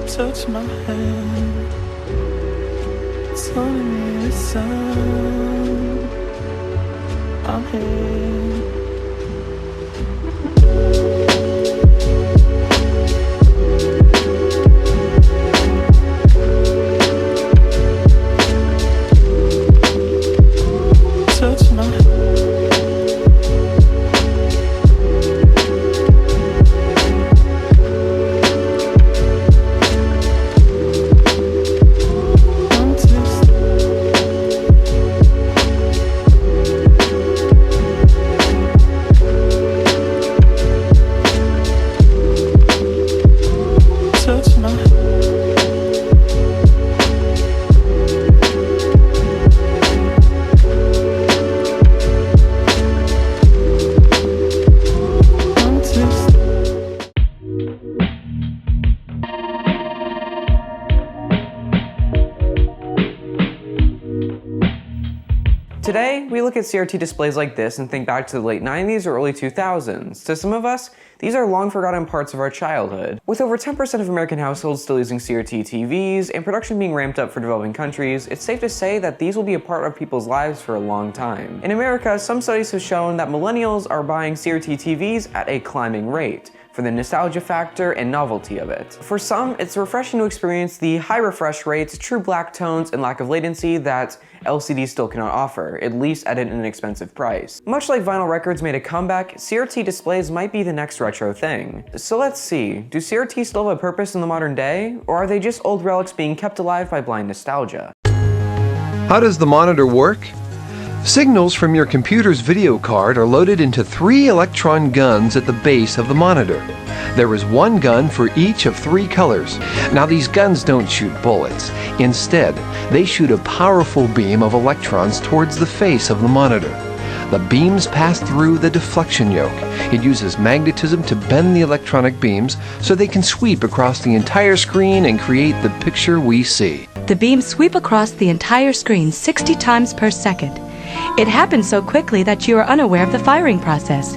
touch my hand, telling me listen, I'm here. Touch my Today, we look at CRT displays like this and think back to the late 90s or early 2000s. To some of us, these are long forgotten parts of our childhood. With over 10% of American households still using CRT TVs and production being ramped up for developing countries, it's safe to say that these will be a part of people's lives for a long time. In America, some studies have shown that millennials are buying CRT TVs at a climbing rate, for the nostalgia factor and novelty of it. For some, it's refreshing to experience the high refresh rates, true black tones, and lack of latency that LCDs still cannot offer, at least at an inexpensive price. Much like vinyl records made a comeback, CRT displays might be the next retro thing. So let's see, do CRTs still have a purpose in the modern day, or are they just old relics being kept alive by blind nostalgia? How does the monitor work? Signals from your computer's video card are loaded into 3 electron guns at the base of the monitor. There is one gun for each of 3 colors. Now these guns don't shoot bullets. Instead, they shoot a powerful beam of electrons towards the face of the monitor. The beams pass through the deflection yoke. It uses magnetism to bend the electronic beams so they can sweep across the entire screen and create the picture we see. The beams sweep across the entire screen 60 times per second. It happens so quickly that you are unaware of the firing process.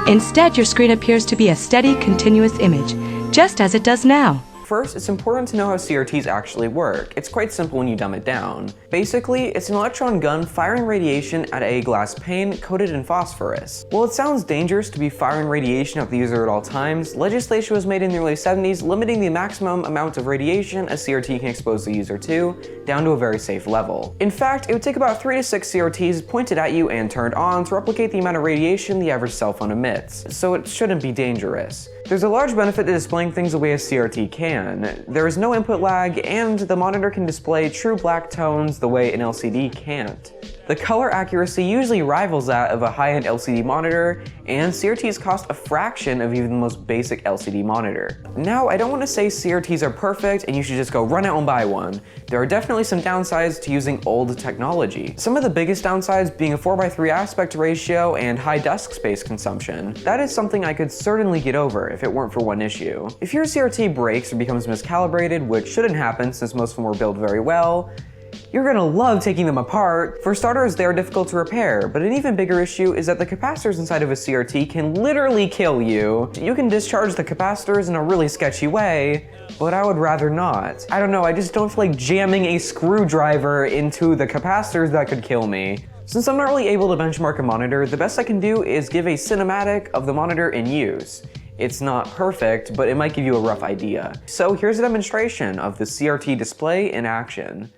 Instead, your screen appears to be a steady, continuous image, just as it does now. First, it's important to know how CRTs actually work. It's quite simple when you dumb it down. Basically, it's an electron gun firing radiation at a glass pane coated in phosphorus. While it sounds dangerous to be firing radiation at the user at all times, legislation was made in the early 70s limiting the maximum amount of radiation a CRT can expose the user to, down to a very safe level. In fact, it would take about 3 to 6 CRTs pointed at you and turned on to replicate the amount of radiation the average cell phone emits, so it shouldn't be dangerous. There's a large benefit to displaying things the way a CRT can. There is no input lag, and the monitor can display true black tones the way an LCD can't. The color accuracy usually rivals that of a high-end LCD monitor, and CRTs cost a fraction of even the most basic LCD monitor. Now, I don't want to say CRTs are perfect and you should just go run out and buy one. There are definitely some downsides to using old technology. Some of the biggest downsides being a 4:3 aspect ratio and high disk space consumption. That is something I could certainly get over if it weren't for one issue. If your CRT breaks or becomes miscalibrated, which shouldn't happen since most of them were built very well, you're gonna love taking them apart. For starters, they are difficult to repair, but an even bigger issue is that the capacitors inside of a CRT can literally kill you. You can discharge the capacitors in a really sketchy way, but I would rather not. I don't know, I just don't feel like jamming a screwdriver into the capacitors. That could kill me. Since I'm not really able to benchmark a monitor, the best I can do is give a cinematic of the monitor in use. It's not perfect, but it might give you a rough idea. So here's a demonstration of the CRT display in action.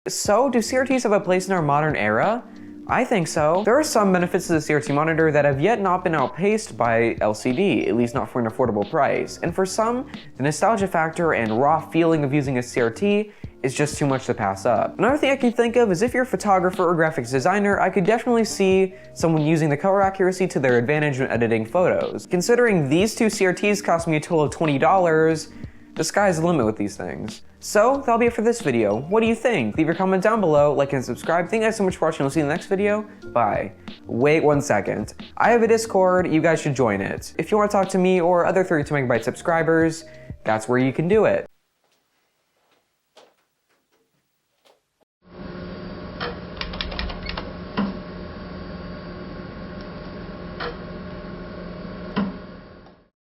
So, do CRTs have a place in our modern era? I think so. There are some benefits to the CRT monitor that have yet not been outpaced by LCD, at least not for an affordable price. And for some, the nostalgia factor and raw feeling of using a CRT is just too much to pass up. Another thing I can think of is if you're a photographer or graphics designer, I could definitely see someone using the color accuracy to their advantage when editing photos. Considering these two CRTs cost me a total of $20, the sky's the limit with these things. So, that'll be it for this video. What do you think? Leave your comment down below, like and subscribe. Thank you guys so much for watching. We'll see you in the next video. Bye. Wait 1 second. I have a Discord, you guys should join it. If you want to talk to me or other 32MB subscribers, that's where you can do it.